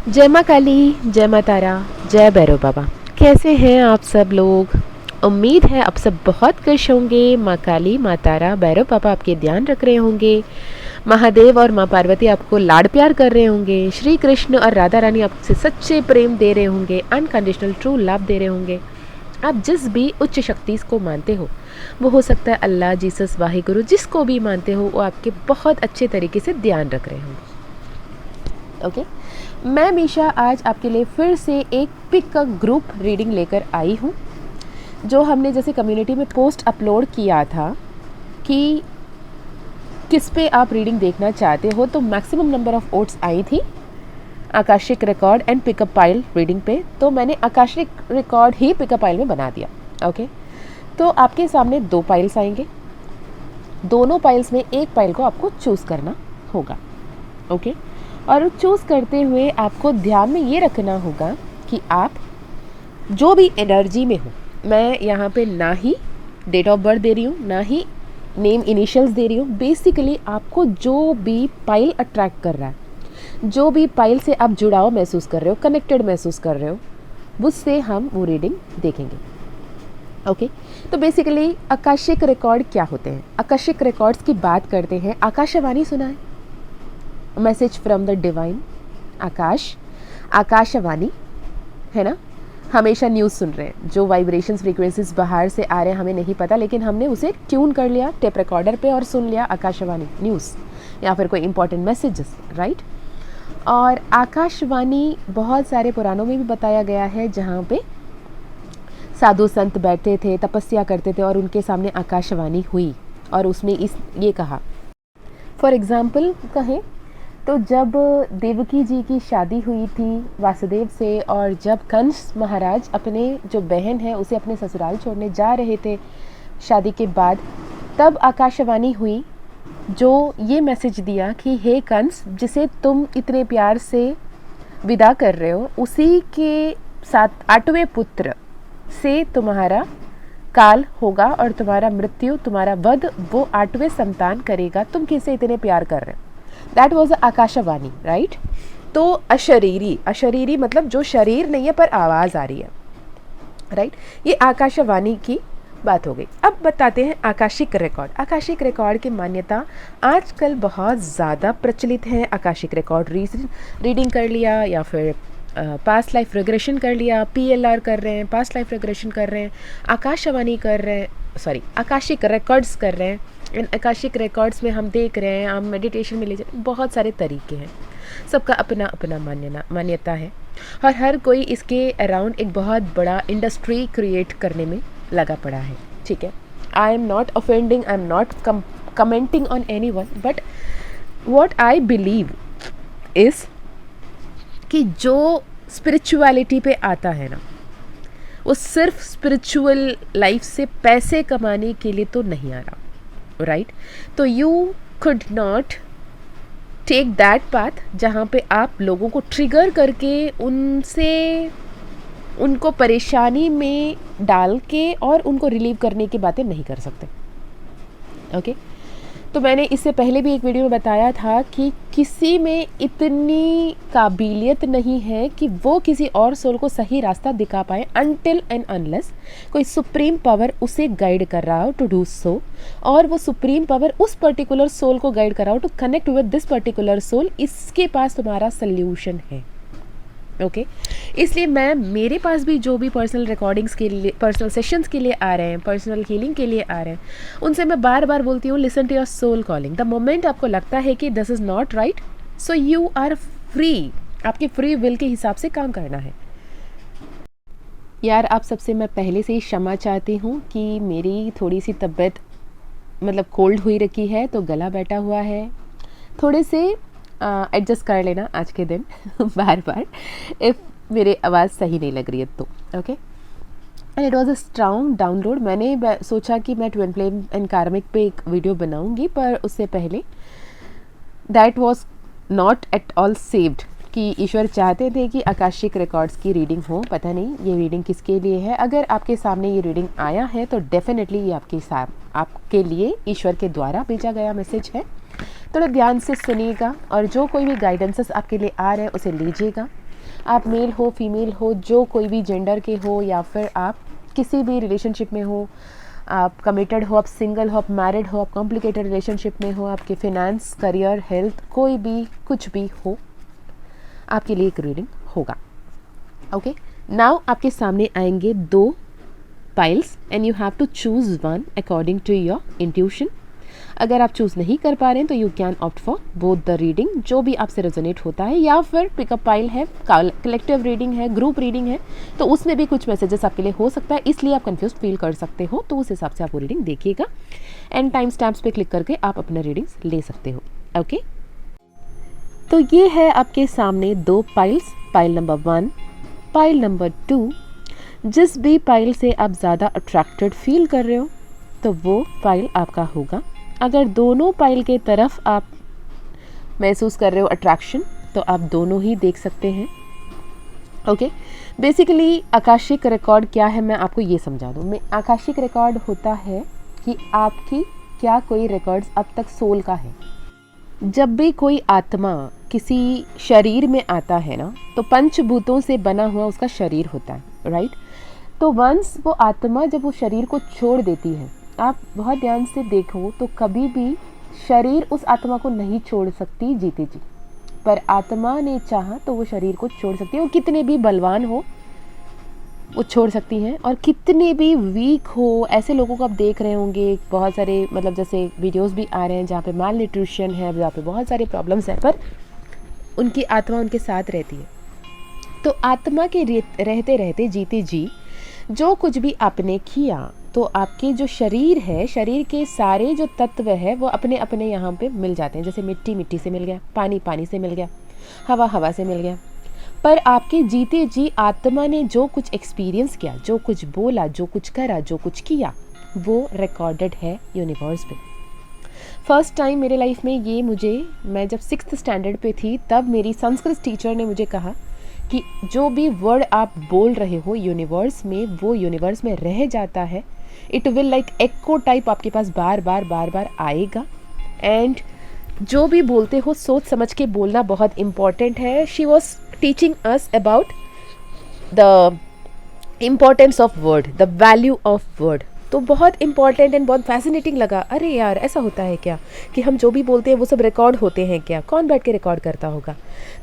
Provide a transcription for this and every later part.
जय माँ काली, जय माँ तारा, जय भैरव बाबा। कैसे हैं आप सब लोग? उम्मीद है आप सब बहुत खुश होंगे। माँ काली, माँ तारा, भैरव बाबा आपके ध्यान रख रहे होंगे। महादेव और माँ पार्वती आपको लाड प्यार कर रहे होंगे। श्री कृष्ण और राधा रानी आपसे सच्चे प्रेम दे रहे होंगे, अनकंडीशनल ट्रू लव दे रहे होंगे। आप जिस भी उच्च शक्ति को मानते हो, वो हो सकता है अल्लाह, जीसस, वाहिगुरु, जिसको भी मानते हो, वो आपके बहुत अच्छे तरीके से ध्यान रख रहे होंगे। ओके, मैं मीशा आज आपके लिए फिर से एक पिक का ग्रुप रीडिंग लेकर आई हूँ। जो हमने जैसे कम्युनिटी में पोस्ट अपलोड किया था कि किस पे आप रीडिंग देखना चाहते हो, तो मैक्सिमम नंबर ऑफ वोट्स आई थी Akashic record and pickup pile reading पे। तो मैंने आकाशिक रिकॉर्ड ही पिकअप पाइल में बना दिया। ओके, तो आपके सामने 2 पाइल्स आएंगे। दोनों पाइल्स में एक पाइल को आपको चूज़ करना होगा। ओके, और चूज़ करते हुए आपको ध्यान में ये रखना होगा कि आप जो भी एनर्जी में हो, मैं यहाँ पे ना ही डेट ऑफ बर्थ दे रही हूँ, ना ही नेम इनिशियल्स दे रही हूँ। बेसिकली आपको जो भी पाइल अट्रैक्ट कर रहा है, जो भी पाइल से आप जुड़ाव महसूस कर रहे हो, कनेक्टेड महसूस कर रहे हो, उससे हम वो रीडिंग देखेंगे। ओके, तो बेसिकली आकाशिक रिकॉर्ड क्या होते हैं? आकाशिक रिकॉर्ड्स की बात करते हैं। आकाशवाणी सुना है? Message from the divine. Akashvani है ना। हमेशा न्यूज़ सुन रहे हैं, जो वाइब्रेशंस फ्रीक्वेंसीज बाहर से आ रहे हैं हमें नहीं पता, लेकिन हमने उसे ट्यून कर लिया टेप रिकॉर्डर पे और सुन लिया आकाशवाणी न्यूज़ या फिर कोई इंपॉर्टेंट मैसेजेस, राइट। और आकाशवाणी बहुत सारे पुराणों में भी बताया गया है, जहाँ पे साधु संत बैठे थे, तपस्या करते थे और उनके सामने आकाशवाणी हुई और उसमें ये कहा। फॉर एग्ज़ाम्पल कहें तो जब देवकी जी की शादी हुई थी वासुदेव से, और जब कंस महाराज अपने जो बहन है उसे अपने ससुराल छोड़ने जा रहे थे शादी के बाद, तब आकाशवाणी हुई जो ये मैसेज दिया कि हे कंस, जिसे तुम इतने प्यार से विदा कर रहे हो, उसी के 8वें पुत्र से तुम्हारा काल होगा और तुम्हारा मृत्यु, तुम्हारा वध वो 8वें संतान करेगा। तुम किसे इतने प्यार कर रहे हो? That was Akashvani, right. तो अशरीरी मतलब जो शरीर नहीं है पर आवाज़ आ रही है, राइट। ये आकाशवाणी की बात हो गई। अब बताते हैं आकाशिक रिकॉर्ड। आकाशिक रिकॉर्ड की मान्यता आजकल बहुत ज़्यादा प्रचलित है। आकाशिक रिकॉर्ड रीडिंग कर लिया या फिर पास्ट लाइफ रिग्रेशन कर लिया, PLR कर रहे हैं, पास्ट लाइफ रिग्रेशन कर रहे हैं, आकाशवाणी कर रहे हैं, सॉरी आकाशिक रिकॉर्ड्स कर रहे हैं। इन आकाशिक रिकॉर्ड्स में हम देख रहे हैं, हम मेडिटेशन में ले जाए, बहुत सारे तरीके हैं, सबका अपना अपना मान्यता है और हर कोई इसके अराउंड एक बहुत बड़ा इंडस्ट्री क्रिएट करने में लगा पड़ा है, ठीक है। आई am not offending, I am not commenting on any one, but what I believe is कि जो स्पिरिचुअलिटी पे आता है ना, वो सिर्फ स्पिरिचुअल लाइफ से पैसे कमाने के लिए तो नहीं आ रहा, राइट। तो you could not take that path जहाँ पे आप लोगों को ट्रिगर करके उनको परेशानी में डाल के और उनको रिलीव करने की बातें नहीं कर सकते। ओके, तो मैंने इससे पहले भी एक वीडियो में बताया था कि किसी में इतनी काबिलियत नहीं है कि वो किसी और सोल को सही रास्ता दिखा पाए, अनटिल एंड अनलेस कोई सुप्रीम पावर उसे गाइड कर रहा हो टू डू सो, और वो सुप्रीम पावर उस पर्टिकुलर सोल को गाइड कर रहा हो to connect with this particular soul. इसके पास तुम्हारा सल्यूशन है। ओके, इसलिए मैं मेरे पास भी जो भी पर्सनल रिकॉर्डिंग्स के लिए, पर्सनल सेशंस के लिए आ रहे हैं, पर्सनल हीलिंग के लिए आ रहे हैं, उनसे मैं बार बार बोलती हूँ, listen to your soul calling. The moment आपको लगता है कि this is not right, so you are free, आपके फ्री विल के हिसाब से काम करना है। यार, आप सबसे मैं पहले से ही क्षमा चाहती हूँ कि मेरी थोड़ी सी तबीयत मतलब कोल्ड हुई रखी है, तो गला बैठा हुआ है, थोड़े से एडजस्ट कर लेना आज के दिन बार बार इफ़ मेरे आवाज़ सही नहीं लग रही है तो। Okay, and it was a strong download. मैंने सोचा कि मैं ट्विन फ्लेम एंड कार्मिक पे एक वीडियो बनाऊंगी, पर उससे पहले that was not at all saved कि ईश्वर चाहते थे कि आकाशिक रिकॉर्ड्स की रीडिंग हो। पता नहीं ये रीडिंग किसके लिए है। अगर आपके सामने ये रीडिंग आया है तो डेफिनेटली ये आपके लिए ईश्वर के द्वारा भेजा गया मैसेज है। थोड़ा ध्यान से सुनिएगा और जो कोई भी गाइडेंसेस आपके लिए आ रहे हैं उसे लीजिएगा। आप मेल हो फीमेल हो, जो कोई भी जेंडर के हो, या फिर आप किसी भी रिलेशनशिप में हो, आप कमिटेड हो, आप सिंगल हो, आप मैरिड हो, आप कॉम्प्लिकेटेड रिलेशनशिप में हो, आपके फिनेंस, करियर, हेल्थ, कोई भी कुछ भी हो, आपके लिए एक रीडिंग होगा। ओके, नाउ आपके सामने आएंगे 2 piles and you have to choose one according to your intuition. अगर आप चूज़ नहीं कर पा रहे हैं तो you can opt for both the reading, जो भी आपसे रेजोनेट होता है, या फिर पिकअप पाइल है, कलेक्टिव रीडिंग है, ग्रुप रीडिंग है, तो उसमें भी कुछ मैसेजेस आपके लिए हो सकता है, इसलिए आप कंफ्यूज फील कर सकते हो, तो उस हिसाब से आप वो रीडिंग देखिएगा एंड टाइम स्टैम्प्स पे क्लिक करके आप अपना रीडिंग्स ले सकते हो। ओके, तो ये है आपके सामने 2 piles, pile number 1, pile number 2। जिस भी पाइल से आप ज़्यादा अट्रैक्टेड फील कर रहे हो तो वो पाइल आपका होगा। अगर दोनों पाइल के तरफ आप महसूस कर रहे हो अट्रैक्शन, तो आप दोनों ही देख सकते हैं। ओके, बेसिकली आकाशिक रिकॉर्ड क्या है, मैं आपको ये समझा दूँ। आकाशिक रिकॉर्ड होता है कि आपकी क्या कोई रिकॉर्ड्स अब तक सोल का है। जब भी कोई आत्मा किसी शरीर में आता है ना, तो पंचभूतों से बना हुआ उसका शरीर होता है, राइट। तो वंस वो आत्मा जब वो शरीर को छोड़ देती है, आप बहुत ध्यान से देखो तो कभी भी शरीर उस आत्मा को नहीं छोड़ सकती जीते जी, पर आत्मा ने चाहा तो वो शरीर को छोड़ सकती है। वो कितने भी बलवान हो वो छोड़ सकती हैं, और कितने भी वीक हो, ऐसे लोगों को आप देख रहे होंगे बहुत सारे, मतलब जैसे वीडियोस भी आ रहे हैं जहाँ पे माल न्यूट्रिशन है, जहाँ पे बहुत सारे प्रॉब्लम्स हैं, पर उनकी आत्मा उनके साथ रहती है। तो आत्मा के रहते रहते जीते जी जो कुछ भी आपने किया, तो आपके जो शरीर है, शरीर के सारे जो तत्व है वो अपने अपने यहाँ पे मिल जाते हैं। जैसे मिट्टी मिट्टी से मिल गया, पानी पानी से मिल गया, हवा हवा से मिल गया, पर आपके जीते जी आत्मा ने जो कुछ एक्सपीरियंस किया, जो कुछ बोला, जो कुछ करा, जो कुछ किया, वो रिकॉर्डेड है यूनिवर्स पे। फर्स्ट टाइम मेरे लाइफ में ये मैं जब 6th स्टैंडर्ड पे थी, तब मेरी संस्कृत टीचर ने मुझे कहा कि जो भी वर्ड आप बोल रहे हो यूनिवर्स में, वो यूनिवर्स में रह जाता है। It will like echo type आपके पास बार बार आएगा, एंड जो भी बोलते हो सोच समझ के बोलना बहुत इम्पॉर्टेंट है। She was teaching us about the importance of word, the value of word. तो बहुत इंपॉर्टेंट एंड बहुत फैसिनेटिंग लगा। अरे यार, ऐसा होता है क्या कि हम जो भी बोलते हैं वो सब रिकॉर्ड होते हैं क्या? कौन बैठ के रिकॉर्ड करता होगा?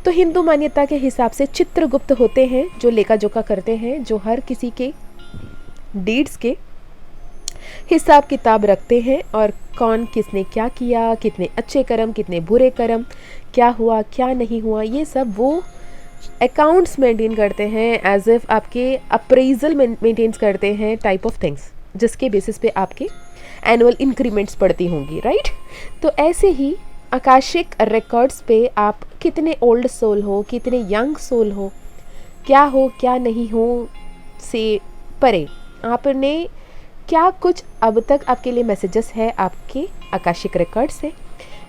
तो हिंदू मान्यता के हिसाब से चित्रगुप्त होते हैं जो लेखा जोखा करते हैं, जो हर किसी के डीड्स के हिसाब किताब रखते हैं, और कौन किसने क्या किया, कितने अच्छे कर्म, कितने बुरे कर्म, क्या हुआ क्या नहीं हुआ, ये सब वो अकाउंट्स मेंटेन करते हैं, एज इफ आपके अप्रेजल मेंटेन्स करते हैं, टाइप ऑफ थिंग्स, जिसके बेसिस पे आपके एनुअल इंक्रीमेंट्स पड़ती होंगी, राइट। तो ऐसे ही आकाशिक रिकॉर्ड्स पे आप कितने ओल्ड सोल हो, कितने यंग सोल हो क्या नहीं हो से परे, आपने क्या कुछ अब तक आपके लिए मैसेजेस है आपके आकाशिक रिकॉर्ड से,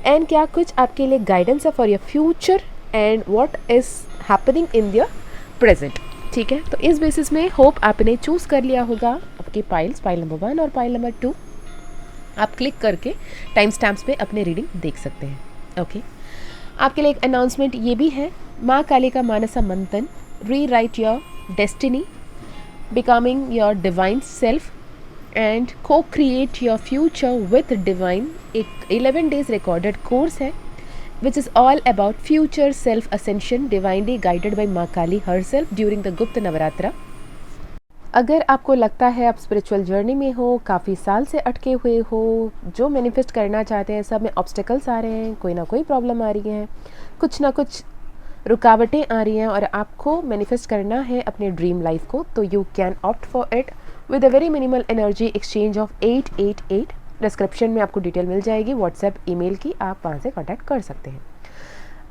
एंड क्या कुछ आपके लिए गाइडेंस है for your future, and what is happening in your present. ठीक है, तो इस बेसिस में होप आपने चूज़ कर लिया होगा आपके पाइल नंबर 1 और पाइल नंबर 2। आप क्लिक करके टाइम स्टैम्प्स पे अपने रीडिंग देख सकते हैं। ओके, आपके लिए एक अनाउंसमेंट ये भी है, माँ काली का मानसा मंथन, rewrite your destiny, becoming your divine self and cocreate your future with divine, एक 11 डेज रिकॉर्डेड कोर्स है which is all about future self ascension divinely guided by माँ काली herself during the गुप्त नवरात्रा। अगर आपको लगता है आप spiritual journey में हो, काफ़ी साल से अटके हुए हो, जो मैनिफेस्ट करना चाहते हैं सब में ऑब्स्टिकल्स आ रहे हैं, कोई ना कोई प्रॉब्लम आ रही है, कुछ ना कुछ रुकावटें आ रही हैं, और आपको मैनिफेस्ट करना है अपने ड्रीम लाइफ को, तो you can opt for it with a very minimal energy exchange of 888। Description में आपको डिटेल मिल जाएगी व्हाट्सएप ईमेल की, आप वहाँ से कांटेक्ट कर सकते हैं।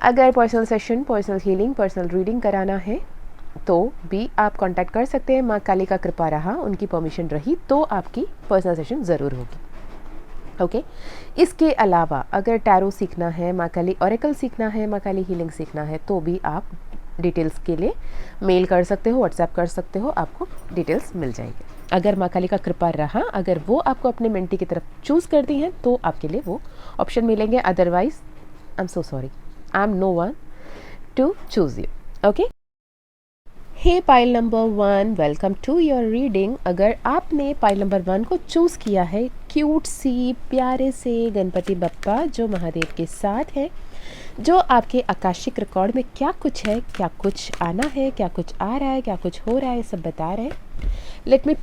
अगर personal session, personal healing, personal reading कराना है तो भी आप कांटेक्ट कर सकते हैं। माँ काली का कृपा रहा, उनकी परमिशन रही तो आपकी पर्सनल सेशन ज़रूर होगी। ओके, इसके अलावा अगर टैरो सीखना है, माँ काली ऑरेकल सीखना है, माँ काली हीलिंग सीखना है, तो भी आप डिटेल्स के लिए मेल कर सकते हो, व्हाट्सएप कर सकते हो, आपको डिटेल्स मिल जाएगी। अगर माँ काली का कृपा रहा, अगर वो आपको अपने मेंटी की तरफ चूज़ करती हैं तो आपके लिए वो ऑप्शन मिलेंगे, otherwise I am so sorry, I am no one to choose you. Okay. Hey pile number 1, welcome to your reading. अगर आपने पाइल नंबर 1 को चूज़ किया है, क्यूट सी प्यारे से गणपति बप्पा जो महादेव के साथ है, जो आपके आकाशिक रिकॉर्ड में क्या कुछ है, क्या कुछ आना है, क्या कुछ आ रहा है, क्या कुछ हो रहा है, सब बता रहे हैं। Let me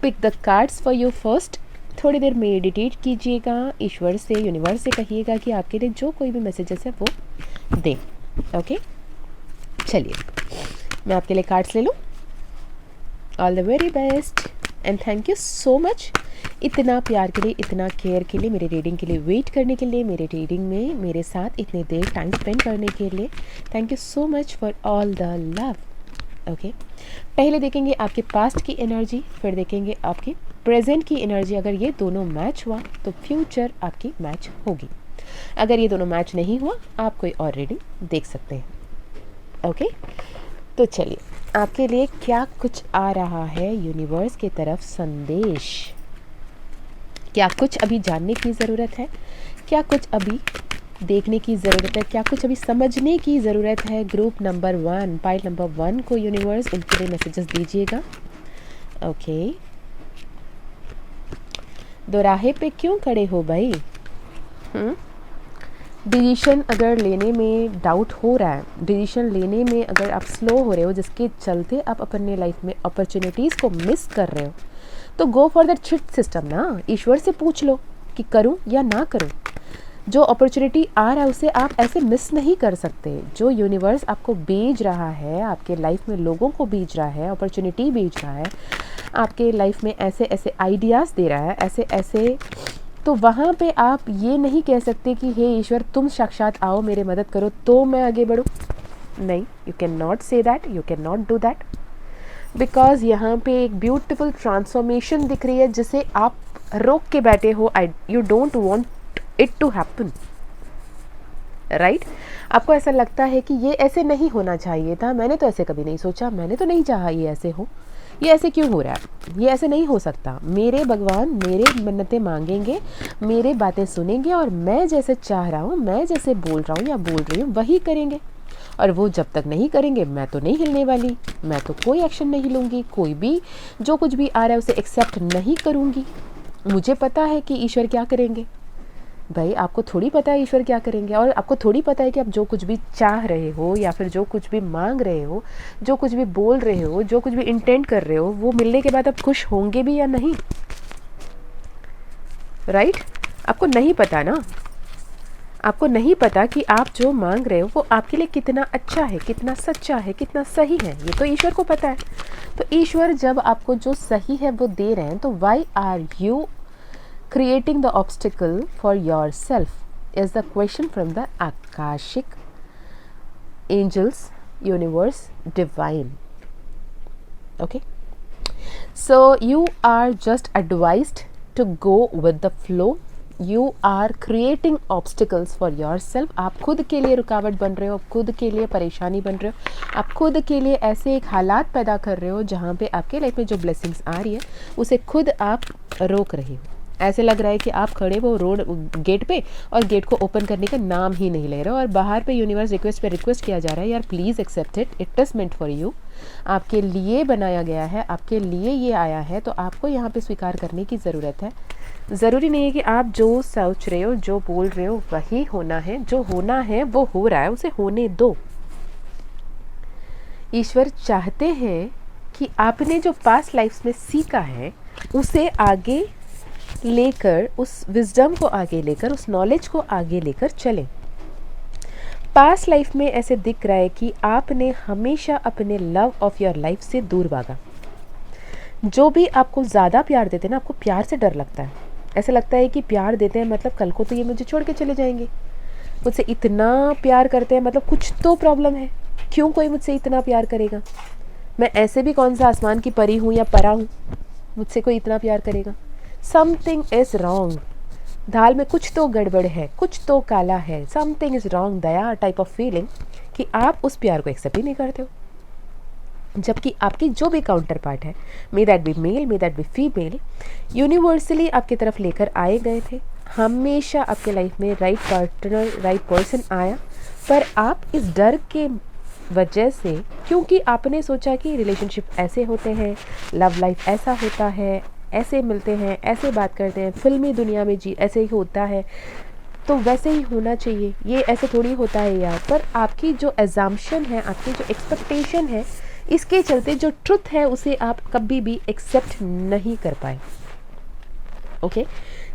pick the cards for you first. थोड़ी देर मेडिटेट कीजिएगा, ईश्वर से, यूनिवर्स से कहिएगा कि आपके लिए जो कोई भी मैसेजेस है वो दें। ओके, चलिए मैं आपके लिए कार्ड्स ले लूँ। All the very best and thank you so much इतना प्यार के लिए, इतना केयर के लिए, मेरे रीडिंग के लिए वेट करने के लिए, मेरे रीडिंग में मेरे साथ इतने देर टाइम स्पेंड करने के लिए। Thank you so much for all the love. Okay, पहले देखेंगे आपके पास्ट की एनर्जी, फिर देखेंगे आपके प्रेजेंट की एनर्जी। अगर ये दोनों मैच हुआ तो फ्यूचर आपकी मैच होगी। अगर ये दोनों मैच नहीं हुआ, आप कोई और रीडिंग देख सकते हैं। ओके, तो चलिए आपके लिए क्या कुछ आ रहा है यूनिवर्स की तरफ संदेश। क्या कुछ अभी जानने की ज़रूरत है, क्या कुछ अभी देखने की ज़रूरत है, क्या कुछ अभी समझने की ज़रूरत है। ग्रुप नंबर 1, पाइल नंबर 1 को यूनिवर्स इनके लिए मैसेजेस दीजिएगा। ओके, दोराहे पे क्यों खड़े हो भाई? डिसीशन अगर लेने में डाउट हो रहा है, डिसीशन लेने में अगर आप स्लो हो रहे हो, जिसके चलते आप अपने लाइफ में अपॉर्चुनिटीज़ को मिस कर रहे हो, तो go for that shit system ना। ईश्वर से पूछ लो कि करूं या ना करूं। जो अपॉर्चुनिटी आ रहा है उसे आप ऐसे मिस नहीं कर सकते। जो यूनिवर्स आपको भेज रहा है, आपके लाइफ में लोगों को भेज रहा है, अपॉर्चुनिटी भेज रहा है, आपके लाइफ में ऐसे ऐसे आइडियाज़ दे रहा है, ऐसे ऐसे, तो वहाँ पे आप ये नहीं कह सकते कि हे ईश्वर तुम साक्षात आओ, मेरे मदद करो तो मैं आगे बढ़ूँ। नहीं, you can not say that, you can not do that, because यहाँ पे एक ब्यूटिफुल ट्रांसफॉर्मेशन दिख रही है जिसे आप रोक के बैठे हो। You don't want it to happen, right. आपको ऐसा लगता है कि ये ऐसे नहीं होना चाहिए था, मैंने तो ऐसे कभी नहीं सोचा, मैंने तो नहीं चाहा ये ऐसे हो, ये ऐसे क्यों हो रहा है, ये ऐसे नहीं हो सकता। मेरे भगवान मेरे मन्नतें मांगेंगे, मेरे बातें सुनेंगे और मैं जैसे चाह रहा हूँ, मैं जैसे बोल रहा हूँ या बोल रही हूँ वही करेंगे। और वो जब तक नहीं करेंगे मैं तो नहीं हिलने वाली, मैं तो कोई एक्शन नहीं लूँगी, कोई भी जो कुछ भी आ रहा है उसे एक्सेप्ट नहीं करूँगी। मुझे पता है कि ईश्वर क्या करेंगे। भाई आपको थोड़ी पता है ईश्वर क्या करेंगे, और आपको थोड़ी पता है कि आप जो कुछ भी चाह रहे हो या फिर जो कुछ भी मांग रहे हो, जो कुछ भी बोल रहे हो, जो कुछ भी इंटेंट कर रहे हो, वो मिलने के बाद आप खुश होंगे भी या नहीं, राइट। आपको नहीं पता ना, आपको नहीं पता कि आप जो मांग रहे हो वो आपके लिए कितना अच्छा है, कितना सच्चा है, कितना सही है, ये तो ईश्वर को पता है। तो ईश्वर जब आपको जो सही है वो दे रहे हैं, तो why are you creating the obstacle for yourself is the question from the Akashic angels, universe, divine. Okay, so you are just advised to go with the flow. You are creating obstacles for yourself. आप खुद के लिए रुकावट बन रहे हो, खुद के लिए परेशानी बन रहे हो, आप खुद के लिए ऐसे एक हालात पैदा कर रहे हो जहाँ पे आपके लाइफ में जो ब्लेसिंग्स आ रही है उसे खुद आप रोक रहे हो। ऐसे लग रहा है कि आप खड़े वो रोड गेट पे और गेट को ओपन करने का नाम ही नहीं ले रहे हो, और बाहर पे यूनिवर्स रिक्वेस्ट पे रिक्वेस्ट किया जा रहा है, यार please accept it, it is meant for you, आपके लिए बनाया गया है, आपके लिए ये आया है, तो आपको यहाँ पे स्वीकार करने की ज़रूरत है। ज़रूरी नहीं है कि आप जो सोच रहे हो, जो बोल रहे हो वही होना है, जो होना है वो हो रहा है, उसे होने दो। ईश्वर चाहते हैं कि आपने जो पास्ट लाइफ में सीखा है उसे आगे लेकर, उस विजडम को आगे लेकर, उस नॉलेज को आगे लेकर चलें। पास्ट लाइफ में ऐसे दिख रहा है कि आपने हमेशा अपने लव ऑफ योर लाइफ से दूर भागा। जो भी आपको ज़्यादा प्यार देते हैं ना, आपको प्यार से डर लगता है, ऐसा लगता है कि प्यार देते हैं मतलब कल को तो ये मुझे छोड़ के चले जाएंगे, मुझसे इतना प्यार करते हैं मतलब कुछ तो प्रॉब्लम है, क्यों कोई मुझसे इतना प्यार करेगा, मैं ऐसे भी कौन सा आसमान की परी हूँ या परा हूँ, मुझसे कोई इतना प्यार करेगा। समथिंग इज़ रॉन्ग, दाल में कुछ तो गड़बड़ है, कुछ तो काला है, something is wrong, Daya type of feeling कि आप उस प्यार को एक्सेप्ट ही नहीं करते हो। जबकि आपकी जो भी काउंटर पार्ट है, may that be male, may that be female, universally आपकी तरफ लेकर आए गए थे, हमेशा आपके लाइफ में राइट पार्टनर, राइट पर्सन आया, पर आप इस डर के वजह से, क्योंकि आपने सोचा कि रिलेशनशिप ऐसे होते हैं, लव लाइफ ऐसा होता है, ऐसे मिलते हैं, ऐसे बात करते हैं, फिल्मी दुनिया में जी ऐसे ही होता है, तो वैसे ही होना चाहिए, ये ऐसे थोड़ी होता है यार। पर आपकी जो एजम्पशन है, आपकी जो एक्सपेक्टेशन है, इसके चलते जो ट्रुथ है उसे आप कभी भी एक्सेप्ट नहीं कर पाए। ओके,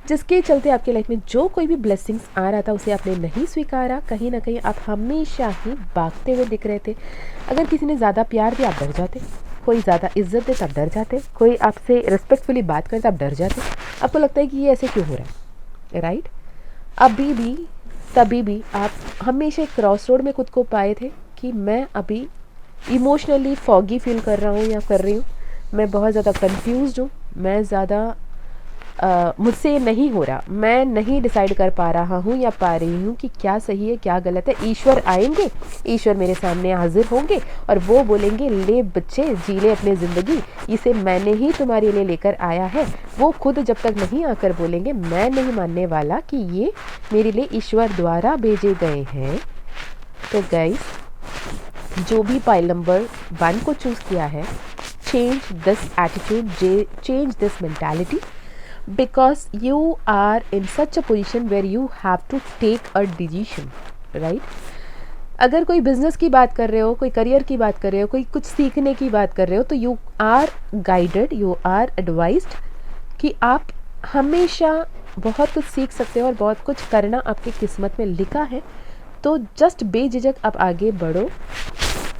जिसके चलते आपके लाइफ में जो कोई भी ब्लेसिंग्स आ रहा था उसे आपने नहीं स्वीकारा। कहीं ना कहीं आप हमेशा ही भागते हुए दिख रहे थे। अगर किसी ने ज़्यादा प्यार दिया आप डर जाते, कोई ज़्यादा इज्जत दे तब डर जाते, कोई आपसे रिस्पेक्टफुली बात करे तब डर जाते। आपको लगता है कि ये ऐसे क्यों हो रहा है, राइट? अभी भी तभी भी आप हमेशा एक क्रॉस रोड में खुद को पाए थे कि मैं अभी इमोशनली फॉगी फील कर रहा हूँ या कर रही हूँ, मैं बहुत ज़्यादा कंफ्यूज्ड हूँ, मैं ज़्यादा मुझसे नहीं हो रहा, मैं नहीं डिसाइड कर पा रहा हूँ या पा रही हूँ कि क्या सही है क्या गलत है। ईश्वर आएंगे, ईश्वर मेरे सामने हाजिर होंगे और वो बोलेंगे ले बच्चे जी ले अपनी ज़िंदगी, इसे मैंने ही तुम्हारे लिए लेकर आया है। वो खुद जब तक नहीं आकर बोलेंगे मैं नहीं मानने वाला कि ये मेरे लिए ईश्वर द्वारा भेजे गए हैं। तो गाइस, जो भी पाइल नंबर 1 को चूज़ किया है, change this attitude, change this mentality, because you are in such a position where you have to take a decision, right? अगर कोई बिजनेस की बात कर रहे हो, कोई करियर की बात कर रहे हो, कोई कुछ सीखने की बात कर रहे हो, तो you are guided, you are advised कि आप हमेशा बहुत कुछ सीख सकते हो और बहुत कुछ करना आपकी किस्मत में लिखा है। तो जस्ट बेझिझक आप आगे बढ़ो।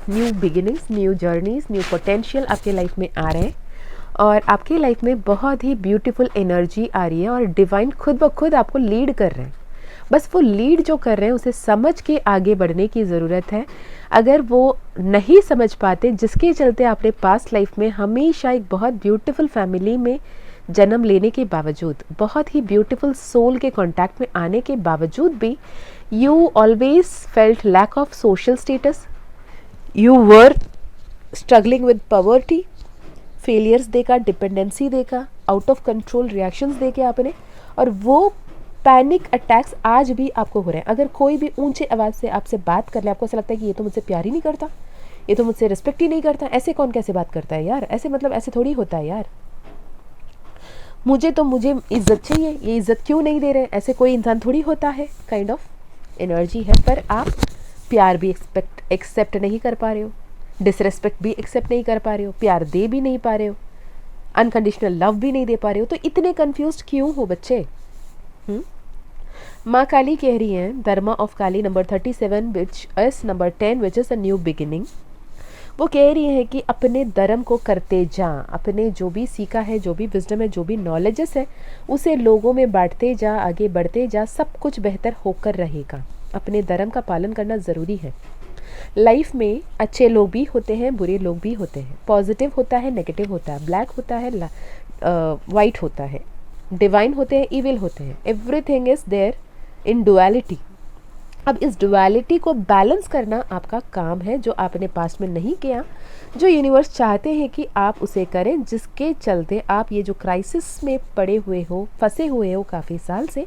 New beginnings, new journeys, new potential आपके लाइफ में आ रहे हैं और आपकी लाइफ में बहुत ही ब्यूटीफुल एनर्जी आ रही है और डिवाइन खुद ब खुद आपको लीड कर रहे हैं। बस वो लीड जो कर रहे हैं उसे समझ के आगे बढ़ने की ज़रूरत है। अगर वो नहीं समझ पाते, जिसके चलते आपने पास्ट लाइफ में हमेशा एक बहुत ब्यूटीफुल फैमिली में जन्म लेने के बावजूद, बहुत ही ब्यूटीफुल सोल के कांटेक्ट में आने के बावजूद भी you always felt lack of social status, you were struggling with poverty, failures देखा, डिपेंडेंसी देखा, आउट ऑफ कंट्रोल रिएक्शंस देखे आपने, और वो पैनिक अटैक्स आज भी आपको हो रहे हैं। अगर कोई भी ऊंचे आवाज़ से आपसे बात कर ले, आपको ऐसा लगता है कि ये तो मुझसे प्यार ही नहीं करता, ये तो मुझसे रिस्पेक्ट ही नहीं करता, ऐसे कौन कैसे बात करता है यार, ऐसे मतलब ऐसे थोड़ी होता है यार, मुझे इज्जत चाहिए, ये इज्जत क्यों नहीं दे रहे, ऐसे कोई इंसान थोड़ी होता है, काइंड ऑफ एनर्जी है। पर आप प्यार भी एक्सेप्ट नहीं कर पा रहे हो, डिसरेस्पेक्ट भी एक्सेप्ट नहीं कर पा रहे हो, प्यार दे भी नहीं पा रहे हो, अनकंडीशनल लव भी नहीं दे पा रहे हो, तो इतने कंफ्यूज्ड क्यों हो बच्चे? माँ काली कह रही हैं, dharma of Kali number 37 which is number 10 which is a new beginning. वो कह रही है कि अपने धर्म को करते जा, अपने जो भी सीखा है, जो भी विजडम है, जो भी नॉलेजेस है, उसे लोगों में बांटते जा, आगे बढ़ते जा, सब कुछ बेहतर होकर रहेगा। अपने धर्म का पालन करना ज़रूरी है। लाइफ में अच्छे लोग भी होते हैं, बुरे लोग भी होते हैं, पॉजिटिव होता है, नेगेटिव होता है, ब्लैक होता है, वाइट होता है, डिवाइन होते हैं, इविल होते हैं, everything is there in duality. अब इस डुअलिटी को बैलेंस करना आपका काम है, जो आपने पास्ट में नहीं किया, जो यूनिवर्स चाहते हैं कि आप उसे करें, जिसके चलते आप ये जो क्राइसिस में पड़े हुए हो, फंसे हुए हो काफ़ी साल से,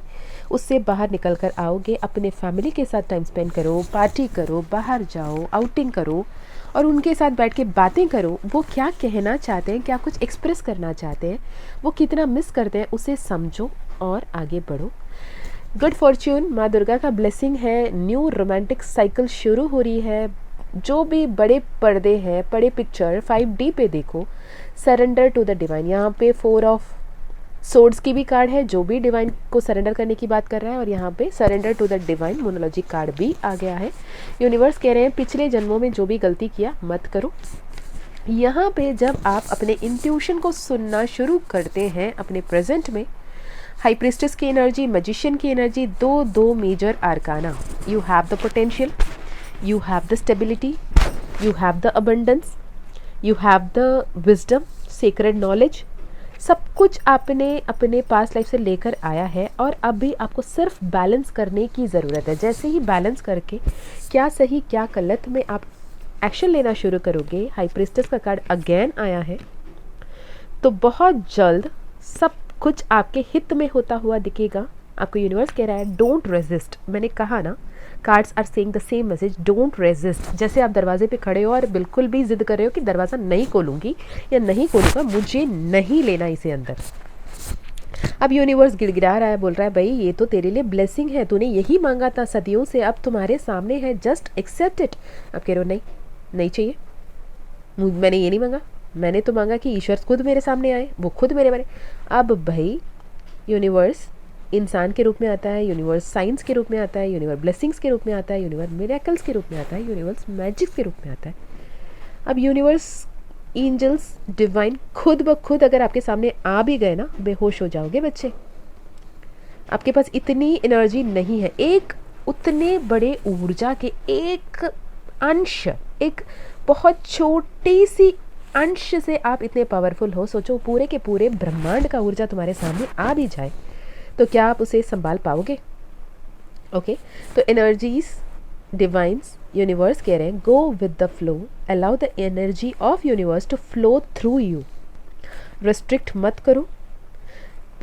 उससे बाहर निकल कर आओगे। अपने फैमिली के साथ टाइम स्पेंड करो, पार्टी करो, बाहर जाओ, आउटिंग करो और उनके साथ बैठ के बातें करो। वो क्या कहना चाहते हैं, क्या कुछ एक्सप्रेस करना चाहते हैं, वो कितना मिस करते हैं, उसे समझो और आगे बढ़ो। गुड फॉर्च्यून, माँ दुर्गा का ब्लेसिंग है, न्यू रोमांटिक साइकिल शुरू हो रही है। जो भी बड़े पर्दे हैं, बड़े पिक्चर 5D पे देखो, सरेंडर टू द डिवाइन। यहाँ पे 4 ऑफ सोर्ड्स की भी कार्ड है, जो भी डिवाइन को सरेंडर करने की बात कर रहा है, और यहाँ पे surrender to the divine numerology card भी आ गया है। यूनिवर्स कह रहे हैं पिछले जन्मों में जो भी गलती किया मत करो। यहाँ पे जब आप अपने इंट्यूशन को सुनना शुरू करते हैं अपने प्रेजेंट में, हाई प्रिस्टेस की एनर्जी, मैजिशियन की एनर्जी, दो major arcana, you have the potential, you have the stability, you have the abundance, you have the wisdom, secret knowledge, सब कुछ आपने अपने पास्ट लाइफ से लेकर आया है और अब भी आपको सिर्फ बैलेंस करने की ज़रूरत है। जैसे ही बैलेंस करके क्या सही क्या गलत में आप एक्शन लेना शुरू करोगे, हाई प्रिस्टेस का कार्ड अगेन आया है, तो बहुत जल्द सब कुछ आपके हित में होता हुआ दिखेगा। आपको यूनिवर्स कह रहा है डोंट रेजिस्ट। मैंने कहा ना, cards are saying the same message, don't resist. जैसे आप दरवाजे पे खड़े हो और बिल्कुल भी जिद कर रहे हो कि दरवाज़ा नहीं खोलूंगी या नहीं खोलूंगा, मुझे नहीं लेना इसे अंदर। अब यूनिवर्स गिड़गिड़ा रहा है, बोल रहा है भाई ये तो तेरे लिए ब्लेसिंग है, तूने यही मांगा था सदियों से, अब तुम्हारे सामने है, जस्ट एक्सेप्ट इट। अब कह रहे हो नहीं, नहीं चाहिए, मैंने ये नहीं मांगा, मैंने तो मांगा कि ईश्वर खुद मेरे सामने आए, वो खुद मेरे बने। अब भाई यूनिवर्स इंसान के रूप में आता है, यूनिवर्स साइंस के रूप में आता है, यूनिवर्स ब्लेसिंग्स के रूप में आता है, यूनिवर्स मिरेकल्स के रूप में आता है, यूनिवर्स मैजिक्स के रूप में आता है। अब यूनिवर्स, एंजल्स, डिवाइन खुद ब खुद अगर आपके सामने आ भी गए ना, बेहोश हो जाओगे बच्चे। आपके पास इतनी एनर्जी नहीं है, एक उतने बड़े ऊर्जा के एक अंश, एक बहुत छोटी सी अंश से आप इतने पावरफुल हो। सोचो पूरे के पूरे ब्रह्मांड का ऊर्जा तुम्हारे सामने आ भी जाए तो क्या आप उसे संभाल पाओगे? ओके, तो एनर्जीज, डिवाइंस, यूनिवर्स कह रहे हैं go with the flow, allow the energy of universe to flow through you. Restrict मत करो,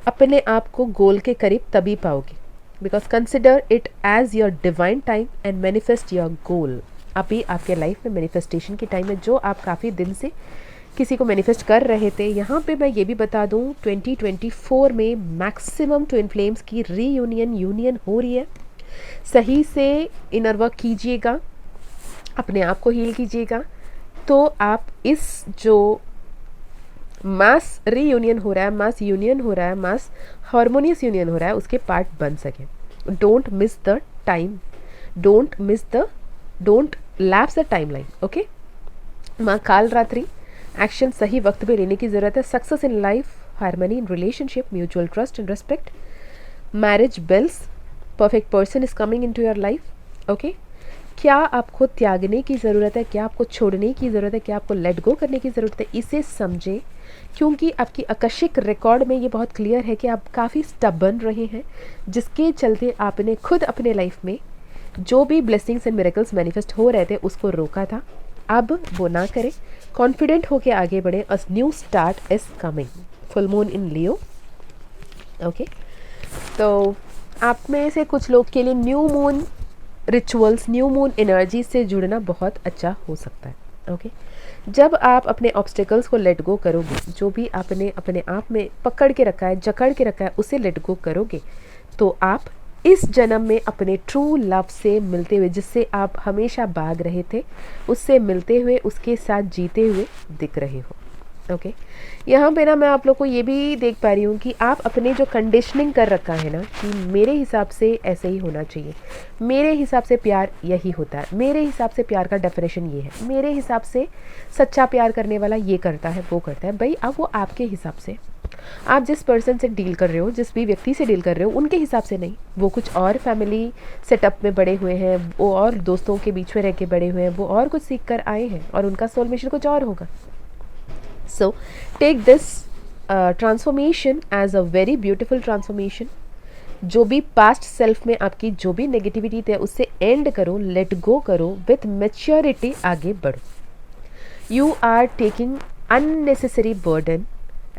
अपने आप को गोल के करीब तभी पाओगे। Because consider it as your divine time and manifest your goal. अभी आपके लाइफ में मैनिफेस्टेशन की टाइम है, जो आप काफ़ी दिन से किसी को मैनिफेस्ट कर रहे थे। यहाँ पे मैं ये भी बता दूँ 2024 में मैक्सिमम ट्विन फ्लेम्स की यूनियन हो रही है। सही से इनर वर्क कीजिएगा, अपने आप को हील कीजिएगा, तो आप इस जो मास रीयूनियन हो रहा है, मास यूनियन हो रहा है, मास हार्मोनियस यूनियन हो रहा है, उसके पार्ट बन सके। Don't miss the time, don't lapse the time line. Okay, माँ काल रात्रि, एक्शन सही वक्त पे लेने की ज़रूरत है। Success in life, harmony in relationship, mutual trust and respect, marriage bells, perfect person is coming into your life. Okay, क्या आपको त्यागने की ज़रूरत है, क्या आपको छोड़ने की ज़रूरत है, क्या आपको लेट गो करने की ज़रूरत है, इसे समझें। क्योंकि आपकी आकस्मिक रिकॉर्ड में ये बहुत क्लियर है कि आप काफ़ी स्टबर्न रहे हैं, जिसके चलते आपने खुद अपने लाइफ में जो भी ब्लेसिंग्स एंड मिरेकल्स मैनिफेस्ट हो रहे थे उसको रोका था। अब वो ना करें, कॉन्फिडेंट होके आगे बढ़े। A new start is coming. Full moon in Leo. Okay, तो आप में से कुछ लोग के लिए new moon rituals, new moon energy से जुड़ना बहुत अच्छा हो सकता है। ओके, जब आप अपने ऑब्स्टिकल्स को लेट गो करोगे, जो भी आपने अपने आप में पकड़ के रखा है, जकड़ के रखा है, उसे लेट गो करोगे, तो आप इस जन्म में अपने ट्रू लव से मिलते हुए, जिससे आप हमेशा भाग रहे थे, उससे मिलते हुए, उसके साथ जीते हुए दिख रहे हो। ओके, यहाँ पे ना मैं आप लोग को ये भी देख पा रही हूँ कि आप अपने जो कंडीशनिंग कर रखा है ना, कि मेरे हिसाब से ऐसे ही होना चाहिए, मेरे हिसाब से प्यार यही होता है, मेरे हिसाब से प्यार का डेफिनेशन ये है, मेरे हिसाब से सच्चा प्यार करने वाला ये करता है, वो करता है। भाई अब वो आपके हिसाब से, आप जिस पर्सन से डील कर रहे हो, जिस भी व्यक्ति से डील कर रहे हो, उनके हिसाब से नहीं। वो कुछ और फैमिली सेटअप में बड़े हुए हैं, वो और दोस्तों के बीच में रह के बड़े हुए हैं, वो और कुछ सीख कर आए हैं और उनका सोल मिशन कुछ और होगा। So take this transformation as a very beautiful transformation। जो भी पास्ट सेल्फ में आपकी जो भी नेगेटिविटी थे उससे एंड करो, लेट गो करो, विथ मैच्योरिटी आगे बढ़ो। You are taking unnecessary burden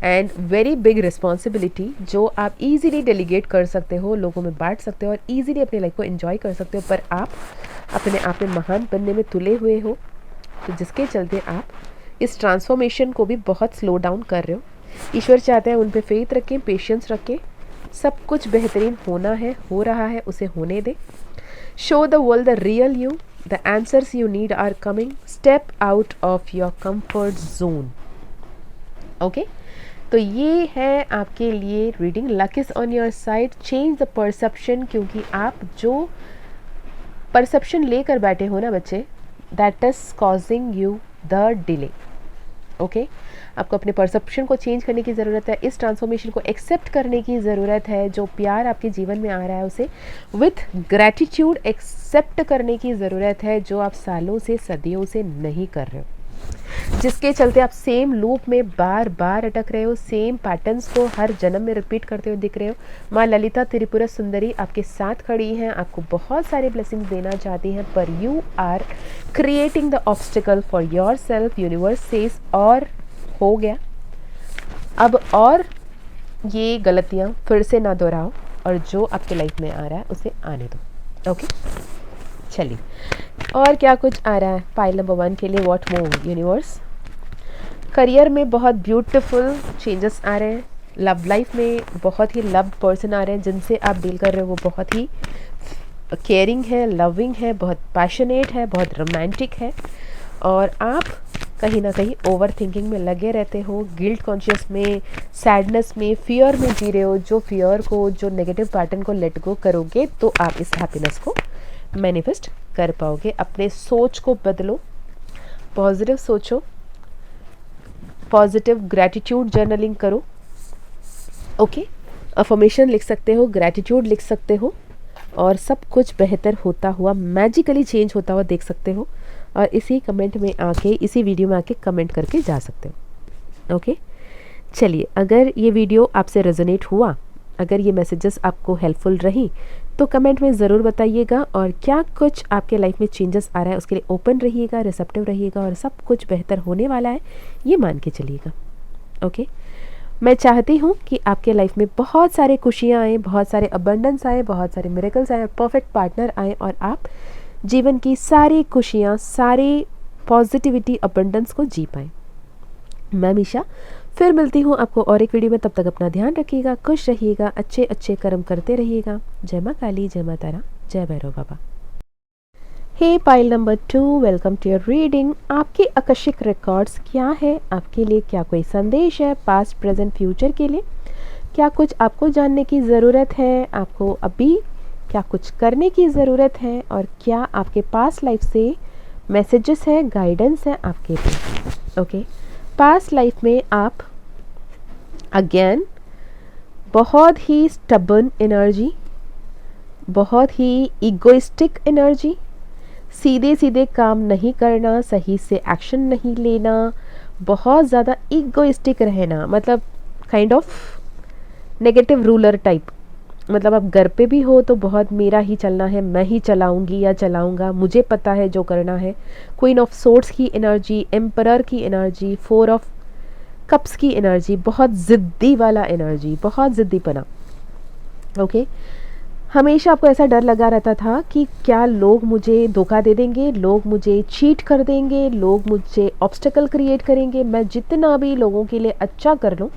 and very big responsibility, जो आप इजीली डेलीगेट कर सकते हो, लोगों में बांट सकते हो और इजीली अपनी लाइफ को एंजॉय कर सकते हो, पर आप अपने आप में महान बनने में तुले हुए हो, तो जिसके चलते आप इस ट्रांसफॉर्मेशन को भी बहुत स्लो डाउन कर रहे हो। ईश्वर चाहते हैं उन पे फेथ रखें, पेशेंस रखें, सब कुछ बेहतरीन होना है, हो रहा है, उसे होने दें। Show the world the real you, the answers you need are coming, step out of your comfort zone. Okay, तो ये है आपके लिए reading. Luck is on your side, change the perception, क्योंकि आप जो परसेप्शन लेकर बैठे हो ना बच्चे, that is causing you the delay. Okay, आपको अपने परसेप्शन को चेंज करने की ज़रूरत है, इस ट्रांसफॉर्मेशन को एक्सेप्ट करने की ज़रूरत है। जो प्यार आपके जीवन में आ रहा है उसे विथ ग्रैटिट्यूड एक्सेप्ट करने की ज़रूरत है, जो आप सालों से सदियों से नहीं कर रहे हो, जिसके चलते आप सेम लूप में बार बार अटक रहे हो, सेम पैटर्न्स को हर जन्म में रिपीट करते हुए दिख रहे हो। माँ ललिता त्रिपुरा सुंदरी आपके साथ खड़ी हैं, आपको बहुत सारे ब्लेसिंग्स देना चाहती हैं, पर you are creating the obstacle for your self. Universe says और हो गया, अब और ये गलतियाँ फिर से ना दोहराओ, और जो आपके लाइफ में आ रहा है उसे आने दो। ओके, चलिए, और क्या कुछ आ रहा है पाइल नंबर 1 के लिए? What more universe? करियर में बहुत ब्यूटीफुल चेंजेस आ रहे हैं। लव लाइफ में बहुत ही लव्ड पर्सन आ रहे हैं, जिनसे आप डील कर रहे हो वो बहुत ही केयरिंग है, लविंग है, बहुत पैशनेट है, बहुत रोमांटिक है, और आप कहीं ना कहीं ओवर थिंकिंग में लगे रहते हो, गिल्ट कॉन्शियस में, सैडनेस में, फियर में जी रहे हो। जो फियर को, जो नेगेटिव पैटर्न को लेट गो करोगे तो आप इस हैप्पीनेस को मैनिफेस्ट कर पाओगे। अपने सोच को बदलो, पॉजिटिव सोचो, पॉजिटिव ग्रैटिट्यूड जर्नलिंग करो। ओके, अफर्मेशन लिख सकते हो, ग्रैटिट्यूड लिख सकते हो, और सब कुछ बेहतर होता हुआ, मैजिकली चेंज होता हुआ देख सकते हो, और इसी कमेंट में आके, इसी वीडियो में आके कमेंट करके जा सकते हो। ओके, चलिए, अगर ये वीडियो आपसे रेजोनेट हुआ, अगर ये मैसेजेस आपको हेल्पफुल रही, तो कमेंट में ज़रूर बताइएगा, और क्या कुछ आपके लाइफ में चेंजेस आ रहा है उसके लिए ओपन रहिएगा, रिसेप्टिव रहिएगा, और सब कुछ बेहतर होने वाला है ये मान के चलिएगा। ओके, मैं चाहती हूँ कि आपके लाइफ में बहुत सारे खुशियाँ आए, बहुत सारे अबंडेंस आए, बहुत सारे मिरेकल्स आए, और परफेक्ट पार्टनर आए, और आप जीवन की सारी खुशियाँ, सारी पॉजिटिविटी, अबंडेंस को जी पाएँ। मैं मीशा फिर मिलती हूँ आपको और एक वीडियो में। तब तक अपना ध्यान रखिएगा, खुश रहिएगा, अच्छे अच्छे कर्म करते रहिएगा। जय माँ काली, जय माँ तारा, जय भैरव बाबा। Hey pile number 2, welcome to your reading. आपके आकर्षक रिकॉर्ड्स क्या है आपके लिए? क्या कोई संदेश है पास्ट, प्रेजेंट, फ्यूचर के लिए? क्या कुछ आपको जानने की ज़रूरत है? आपको अभी क्या कुछ करने की ज़रूरत है? और क्या आपके पास्ट लाइफ से मैसेजेस है, गाइडेंस है आपके लिए? ओके, पास्ट लाइफ में आप अगेन बहुत ही स्टबर्न एनर्जी, बहुत ही इगोइस्टिक एनर्जी, सीधे सीधे काम नहीं करना, सही से एक्शन नहीं लेना, बहुत ज़्यादा इगोइस्टिक रहना, मतलब kind of negative ruler type. मतलब आप घर पे भी हो तो बहुत मेरा ही चलना है, मैं ही चलाऊंगी या चलाऊंगा, मुझे पता है जो करना है। क्वीन ऑफ सोर्ड्स की एनर्जी, एम्परर की एनर्जी, 4 ऑफ कप्स की एनर्जी, बहुत ज़िद्दी वाला एनर्जी, बहुत ज़िद्दीपना। ओके, हमेशा आपको ऐसा डर लगा रहता था कि क्या लोग मुझे धोखा दे देंगे, लोग मुझे चीट कर देंगे, लोग मुझे ऑब्स्टेकल क्रिएट करेंगे, मैं जितना भी लोगों के लिए अच्छा कर लूँ,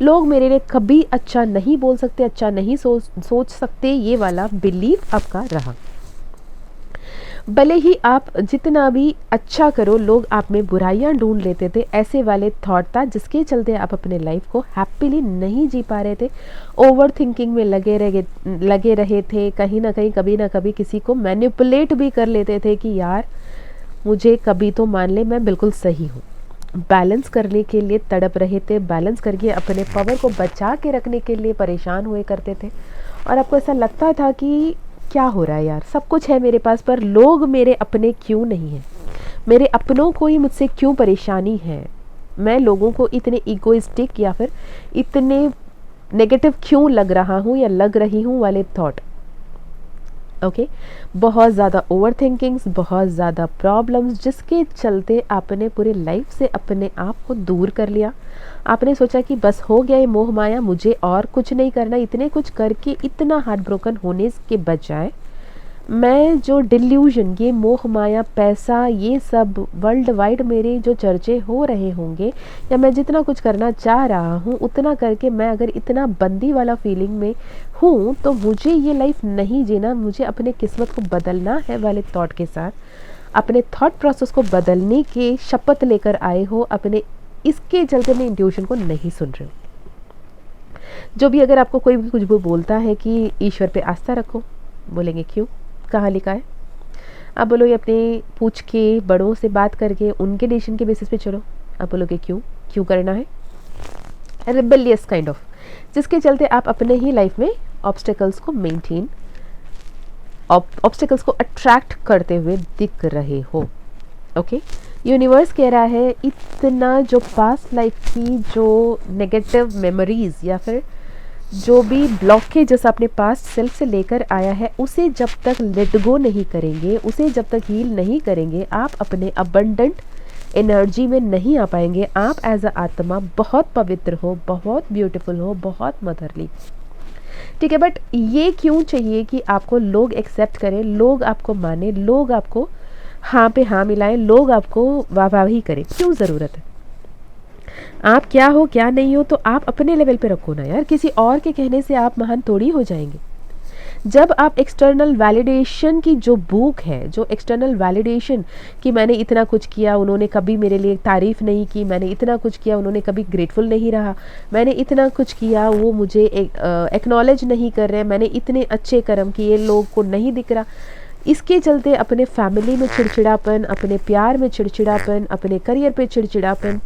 लोग मेरे लिए कभी अच्छा नहीं बोल सकते, अच्छा नहीं सोच सकते। ये वाला बिलीफ आपका रहा। भले ही आप जितना भी अच्छा करो, लोग आप में बुराइयां ढूंढ लेते थे, ऐसे वाले थॉट था जिसके चलते आप अपने लाइफ को हैप्पीली नहीं जी पा रहे थे। ओवर थिंकिंग में लगे रहे थे, कहीं ना कहीं कभी ना कभी किसी को मैनिपुलेट भी कर लेते थे कि यार मुझे कभी तो मान ले, मैं बिल्कुल सही हूँ। बैलेंस करने के लिए तड़प रहे थे, बैलेंस करके अपने पावर को बचा के रखने के लिए परेशान हुए करते थे, और आपको ऐसा लगता था कि क्या हो रहा है यार, सब कुछ है मेरे पास, पर लोग मेरे अपने क्यों नहीं हैं, मेरे अपनों को ही मुझसे क्यों परेशानी है, मैं लोगों को इतने इगोइस्टिक या फिर इतने नेगेटिव क्यों लग रहा हूँ या लग रही हूँ वाले थॉट। ओके, बहुत ज़्यादा ओवर थिंकिंग्स, बहुत ज़्यादा प्रॉब्लम्स, जिसके चलते आपने पूरे लाइफ से अपने आप को दूर कर लिया। आपने सोचा कि बस हो गया ये मोह माया, मुझे और कुछ नहीं करना। इतने कुछ करके इतना हार्ट ब्रोकन होने के बजाय मैं जो डिल्यूजन, ये मोह माया, पैसा, ये सब वर्ल्ड वाइड मेरे जो चर्चे हो रहे होंगे, या मैं जितना कुछ करना चाह रहा हूँ उतना करके मैं अगर इतना बंदी वाला फीलिंग में हूँ तो मुझे ये लाइफ नहीं जीना, मुझे अपने किस्मत को बदलना है वाले थॉट के साथ अपने थॉट प्रोसेस को बदलने के शपथ लेकर आए हो। अपने इसके चलते मैं इंट्यूशन को नहीं सुन रही हूँ। जो भी अगर आपको कोई भी कुछ भी बोलता है कि ईश्वर पे आस्था रखो, बोलेंगे क्यों, कहाँ लिखा है? आप बोलोगे अपने पूछ के बड़ों से बात करके उनके डिसीजन के बेसिस पे चलो, आप बोलोगे क्यों, क्यों करना है? रिबेलियस काइंड ऑफ, जिसके चलते आप अपने ही लाइफ में ऑब्स्टेकल्स को मेंटेन, ऑब्स्टेकल्स को अट्रैक्ट करते हुए दिख रहे हो। ओके, यूनिवर्स कह रहा है इतना जो पास्ट लाइफ की जो नेगेटिव मेमोरीज या फिर जो भी ब्लॉकेजेस अपने पास्ट सेल्फ से लेकर आया है, उसे जब तक लेट गो नहीं करेंगे, उसे जब तक हील नहीं करेंगे, आप अपने अबंडेंट एनर्जी में नहीं आ पाएंगे। आप एज अ आत्मा बहुत पवित्र हो, बहुत ब्यूटीफुल हो, बहुत मदरली। ठीक है, बट ये क्यों चाहिए कि आपको लोग एक्सेप्ट करें, लोग आपको माने, लोग आपको हाँ पे हाँ मिलाएं, लोग आपको वाहवाही करें? क्यों ज़रूरत है? आप क्या हो क्या नहीं हो तो आप अपने लेवल पे रखो ना यार, किसी और के कहने से आप महान थोड़ी हो जाएंगे। जब आप एक्सटर्नल वैलिडेशन की जो भूख है, जो एक्सटर्नल वैलिडेशन कि मैंने इतना कुछ किया, उन्होंने कभी मेरे लिए तारीफ़ नहीं की, मैंने इतना कुछ किया, उन्होंने कभी ग्रेटफुल नहीं रहा, मैंने इतना कुछ किया, वो मुझे एक्नॉलेज नहीं कर रहे, मैंने इतने अच्छे कर्म किए, लोग को नहीं दिख रहा, इसके चलते अपने फैमिली में चिड़चिड़ापन, अपने प्यार में चिड़चिड़ापन, अपने करियर पे चिड़चिड़ापन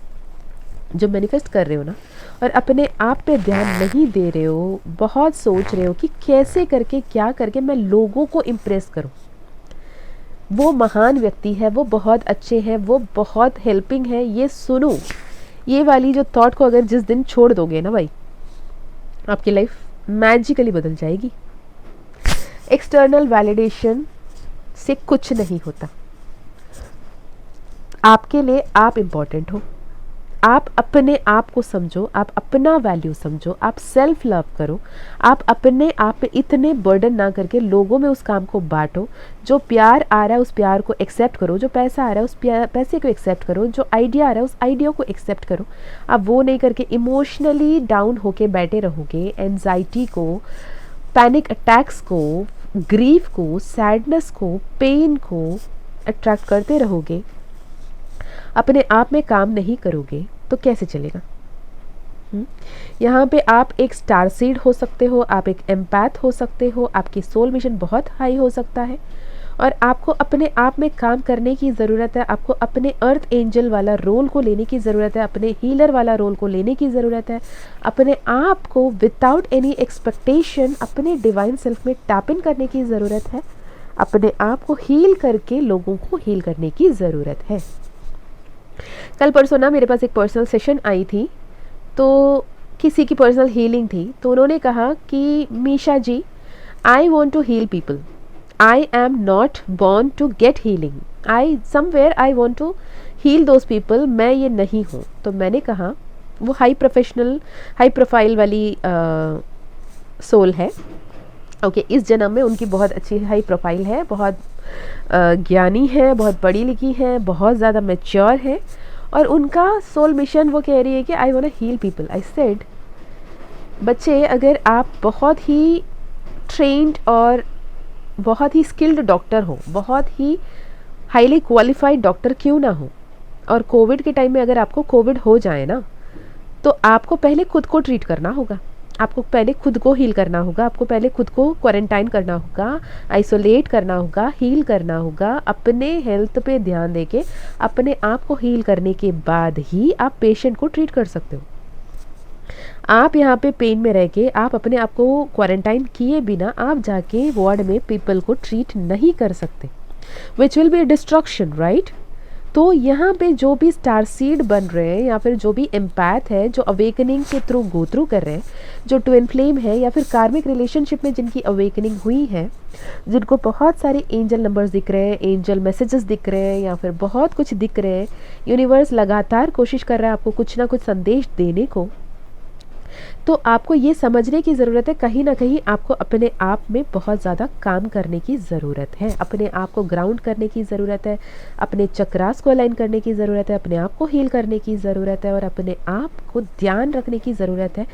जो मैनिफेस्ट कर रहे हो ना, और अपने आप पे ध्यान नहीं दे रहे हो, बहुत सोच रहे हो कि कैसे करके क्या करके मैं लोगों को इम्प्रेस करूं। वो महान व्यक्ति है, वो बहुत अच्छे हैं, वो बहुत हेल्पिंग है, ये सुनो, ये वाली जो थॉट को अगर जिस दिन छोड़ दोगे ना भाई, आपकी लाइफ मैजिकली बदल जाएगी। एक्सटर्नल वैलिडेशन से कुछ नहीं होता। आपके लिए आप इम्पॉर्टेंट हो, आप अपने आप को समझो, आप अपना वैल्यू समझो, आप सेल्फ लव करो, आप अपने आप पे इतने बर्डन ना करके लोगों में उस काम को बांटो। जो प्यार आ रहा है उस प्यार को एक्सेप्ट करो, जो पैसा आ रहा है उस पैसे को एक्सेप्ट करो, जो आइडिया आ रहा है उस आइडिया को एक्सेप्ट करो। आप वो नहीं करके इमोशनली डाउन होके बैठे रहोगे, एंजाइटी को, पैनिक अटैक्स को, ग्रीफ को, सैडनेस को, पेन को अट्रैक्ट करते रहोगे, अपने आप में काम नहीं करोगे तो कैसे चलेगा? यहाँ पे आप एक स्टार सीड हो सकते हो, आप एक एम्पैथ हो सकते हो, आपकी सोल मिशन बहुत हाई हो सकता है, और आपको अपने आप में काम करने की ज़रूरत है। आपको अपने अर्थ एंजल वाला रोल को लेने की ज़रूरत है, अपने हीलर वाला रोल को लेने की ज़रूरत है, अपने आप को विदाउट एनी एक्सपेक्टेशन अपने डिवाइन सेल्फ में टैप इन करने की ज़रूरत है, अपने आप को हील करके लोगों को हील करने की ज़रूरत है। कल परसों ना मेरे पास एक पर्सनल सेशन आई थी, तो किसी की पर्सनल हीलिंग थी, तो उन्होंने कहा कि Misha ji, I want to heal people, I am not born to get healing, I somewhere I want to heal those people, मैं ये नहीं हूँ। तो मैंने कहा वो हाई प्रोफाइल वाली सोल है, ओके, इस जन्म में उनकी बहुत अच्छी हाई प्रोफाइल है, बहुत ज्ञानी है, बहुत पढ़ी लिखी है, बहुत ज़्यादा मैच्योर है, और उनका सोल मिशन वो कह रही है कि I want to heal people. I said, बच्चे, अगर आप बहुत ही ट्रेंड और बहुत ही स्किल्ड डॉक्टर हो, बहुत ही हाईली क्वालिफाइड डॉक्टर क्यों ना हो, और कोविड के टाइम में अगर आपको कोविड हो जाए ना, तो आपको पहले खुद को ट्रीट करना होगा, आपको पहले खुद को हील करना होगा, आपको पहले खुद को क्वारंटाइन करना होगा, आइसोलेट करना होगा, हील करना होगा, अपने हेल्थ पे ध्यान देके अपने आप को हील करने के बाद ही आप पेशेंट को ट्रीट कर सकते हो। आप यहाँ पे पेन में रह के आप अपने आप को क्वारंटाइन किए बिना आप जाके वार्ड में पीपल को ट्रीट नहीं कर सकते, which will be destruction, right? तो यहाँ पे जो भी स्टार सीड बन रहे हैं, या फिर जो भी एम्पैथ है, जो अवेकनिंग के थ्रू गो थ्रू कर रहे हैं, जो ट्विन फ्लेम है, या फिर कार्मिक रिलेशनशिप में जिनकी अवेकनिंग हुई है, जिनको बहुत सारे एंजल नंबर्स दिख रहे हैं, एंजल मैसेजेस दिख रहे हैं, या फिर बहुत कुछ दिख रहे हैं, यूनिवर्स लगातार कोशिश कर रहा है आपको कुछ ना कुछ संदेश देने को, तो आपको ये समझने की ज़रूरत है, कहीं ना कहीं आपको अपने आप में बहुत ज़्यादा काम करने की ज़रूरत है, अपने आप को ग्राउंड करने की ज़रूरत है, अपने चक्रास को अलाइन करने की ज़रूरत है, अपने आप को हील करने की ज़रूरत है, और अपने आप को ध्यान रखने की ज़रूरत है,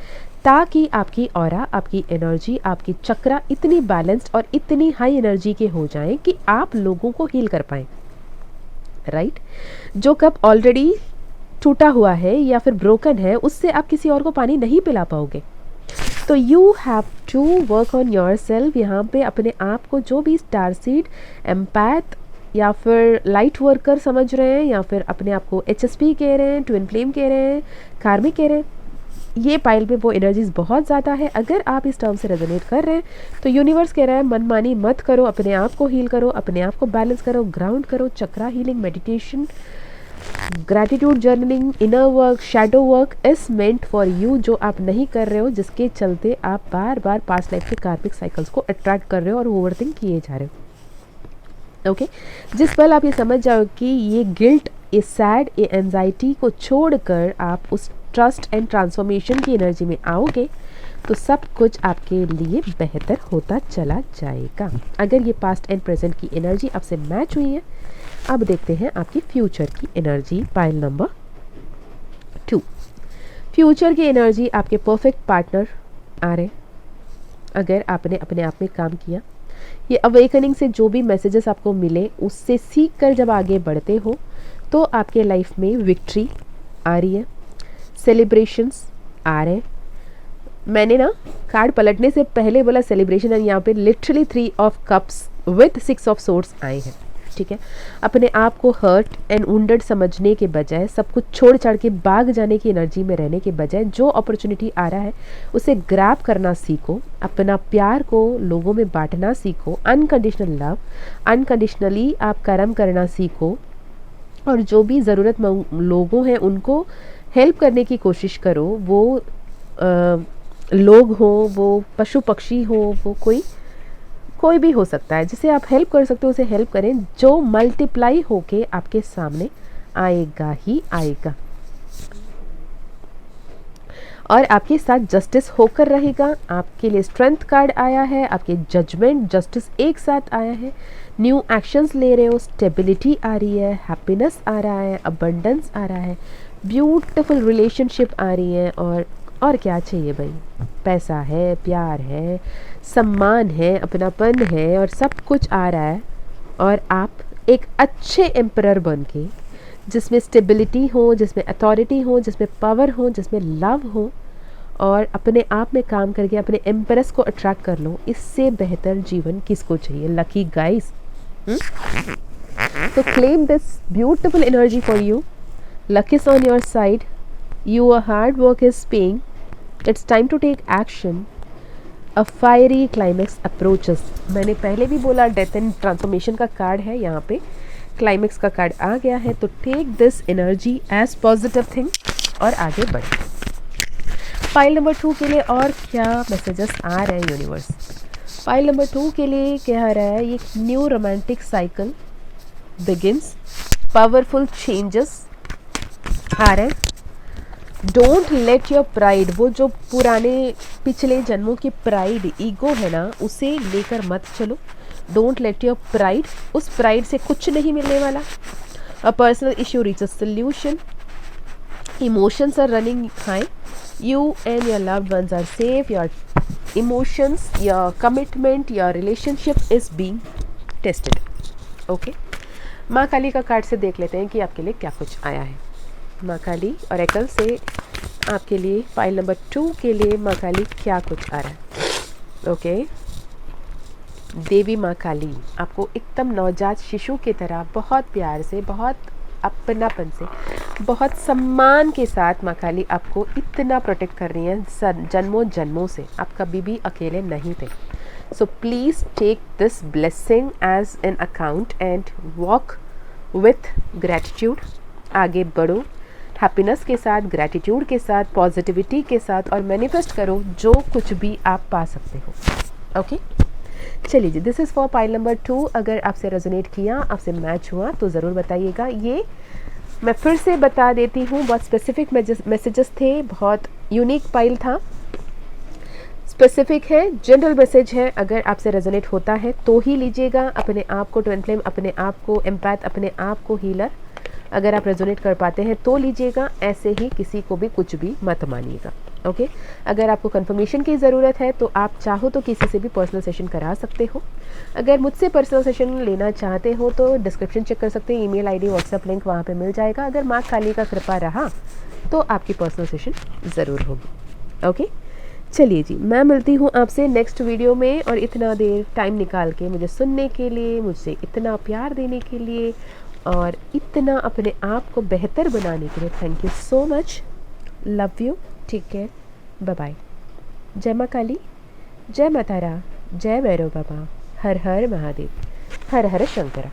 ताकि आपकी ऑरा, आपकी एनर्जी, आपकी चक्रा इतनी बैलेंस्ड और इतनी हाई एनर्जी के हो जाएं कि आप लोगों को हील कर पाएँ, राइट? जो कप ऑलरेडी टूटा हुआ है या फिर ब्रोकन है, उससे आप किसी और को पानी नहीं पिला पाओगे। तो you have to work on yourself. यहाँ पे अपने आप को, जो भी स्टार सीड, एम्पैथ या फिर लाइट वर्कर समझ रहे हैं, या फिर अपने आप को HSP कह रहे हैं, ट्विन फ्लेम कह रहे हैं, कार्मिक कह रहे हैं, ये पाइल पे वो एनर्जीज बहुत ज़्यादा है। अगर आप इस टर्म से रेजोनेट कर रहे हैं तो यूनिवर्स कह रहा है मनमानी मत करो, अपने आप को हील करो, अपने आप को बैलेंस करो, ग्राउंड करो, chakra healing, meditation, gratitude journaling, inner work, shadow work is meant for you, जो आप नहीं कर रहे हो, जिसके चलते आप बार बार पास्ट लाइफ के कार्मिक साइकिल्स को अट्रैक्ट कर रहे हो और ओवरथिंक किए जा रहे हो। ओके, जिस पल आप ये समझ जाओ कि ये गिल्ट, ये सैड, ये एंजाइटी को छोड़कर आप उस ट्रस्ट एंड ट्रांसफॉर्मेशन की एनर्जी में आओगे, तो सब कुछ आपके लिए बेहतर होता चला जाएगा। अगर ये पास्ट एंड प्रेजेंट की एनर्जी आपसे मैच हुई है, अब देखते हैं आपकी फ्यूचर की एनर्जी। पाइल नंबर 2, फ्यूचर की एनर्जी आपके परफेक्ट पार्टनर आ रहे। अगर आपने अपने आप में काम किया, ये अवेकनिंग से जो भी मैसेजेस आपको मिले उससे सीख कर जब आगे बढ़ते हो तो आपके लाइफ में विक्ट्री आ रही है, सेलिब्रेशंस आ रहे। मैंने ना कार्ड पलटने से पहले बोला सेलिब्रेशन, एंड यहाँ पे literally 3 of cups with 6 of swords आए हैं। ठीक है, अपने आप को हर्ट एंड वुंडेड समझने के बजाय, सब कुछ छोड़ छाड़ के भाग जाने की एनर्जी में रहने के बजाय, जो अपॉर्चुनिटी आ रहा है उसे ग्रैब करना सीखो, अपना प्यार को लोगों में बांटना सीखो, अनकंडीशनल लव, अनकंडीशनली आप कर्म करना सीखो, और जो भी ज़रूरतमंद लोगों हैं उनको हेल्प करने की कोशिश करो। वो लोग हो, वो पशु पक्षी हो, वो कोई भी हो सकता है, जिसे आप हेल्प कर सकते हो उसे हेल्प करें, जो मल्टीप्लाई होके आपके सामने आएगा ही आएगा, और आपके साथ जस्टिस होकर रहेगा। आपके लिए स्ट्रेंथ कार्ड आया है, आपके जजमेंट जस्टिस एक साथ आया है, न्यू एक्शंस ले रहे हो, स्टेबिलिटी आ रही है, हैप्पीनेस आ रहा है, अबंडेंस आ रहा है, ब्यूटीफुल रिलेशनशिप आ रही है, और क्या चाहिए भाई, पैसा है, प्यार है, सम्मान है, अपनापन है, और सब कुछ आ रहा है। और आप एक अच्छे एम्परर बन के, जिसमें स्टेबिलिटी हो, जिसमें अथॉरिटी हो, जिसमें पावर हो, जिसमें लव हो, और अपने आप में काम करके अपने एम्परस को अट्रैक्ट कर लो। इससे बेहतर जीवन किसको चाहिए लकी गाइस। तो claim this beautiful energy for you, luck is on your side, your hard work is paying, it's time to take action, a fiery climax approaches। मैंने पहले भी बोला डेथ एंड ट्रांसफॉर्मेशन का कार्ड है, यहाँ पे climax का कार्ड आ गया है, तो take this energy as positive thing और आगे बढ़े। फाइल नंबर 2 के लिए और क्या मैसेजेस आ रहे हैं यूनिवर्स। फाइल नंबर 2 के लिए कह रहा है, ये new romantic cycle begins, powerful changes आ रहे हैं। डोंट लेट योर प्राइड, वो जो पुराने पिछले जन्मों की प्राइड, ईगो है ना, उसे लेकर मत चलो। डोंट लेट योर प्राइड, उस प्राइड से कुछ नहीं मिलने वाला। A personal issue reach a solution, emotions are running high, you and your loved ones are safe, your emotions, your commitment, your relationship is being tested। Okay, माँ काली का card से देख लेते हैं कि आपके लिए क्या कुछ आया है। माँ काली ऑरेकल से आपके लिए फाइल नंबर 2 के लिए माँ काली क्या कुछ आ रहा है। ओके, देवी माँ काली आपको एकदम नवजात शिशु की तरह बहुत प्यार से, बहुत अपनापन से, बहुत सम्मान के साथ माँ काली आपको इतना प्रोटेक्ट कर रही हैं जन्मों जन्मों से। आप कभी भी अकेले नहीं थे। So please take this blessing as an account and walk with gratitude. आगे बढ़ो हैप्पीनेस के साथ, ग्रैटिट्यूड के साथ, पॉजिटिविटी के साथ, और मैनिफेस्ट करो जो कुछ भी आप पा सकते हो। ओके, चलिए जी, this is for pile number 2। अगर आपसे रेजोनेट किया, आपसे मैच हुआ तो ज़रूर बताइएगा। ये मैं फिर से बता देती हूँ, बहुत स्पेसिफिक मैसेजेस थे, बहुत यूनिक पाइल था, स्पेसिफिक है, जनरल मैसेज है। अगर आपसे रेजोनेट होता है तो ही लीजिएगा। अपने आप को ट्विन फ्लेम, अपने आप को एम्पैथ, अपने आप को हीलर, अगर आप रेजोनेट कर पाते हैं तो लीजिएगा, ऐसे ही किसी को भी कुछ भी मत मानिएगा। ओके, अगर आपको कंफर्मेशन की ज़रूरत है तो आप चाहो तो किसी से भी पर्सनल सेशन करा सकते हो। अगर मुझसे पर्सनल सेशन लेना चाहते हो तो डिस्क्रिप्शन चेक कर सकते हैं, ईमेल आईडी, व्हाट्सएप लिंक वहाँ पे मिल जाएगा। अगर माँ काली का कृपा रहा तो आपकी पर्सनल सेशन ज़रूर होगी। ओके, चलिए जी, मैं मिलती हूँ आपसे नेक्स्ट वीडियो में। और इतना देर टाइम निकाल के मुझे सुनने के लिए, मुझसे इतना प्यार देने के लिए, और इतना अपने आप को बेहतर बनाने के लिए thank you so much. Love you, take care, bye bye. जय माँ काली, जय माता रा, जय भैरव बाबा, हर हर महादेव, हर हर शंकरा।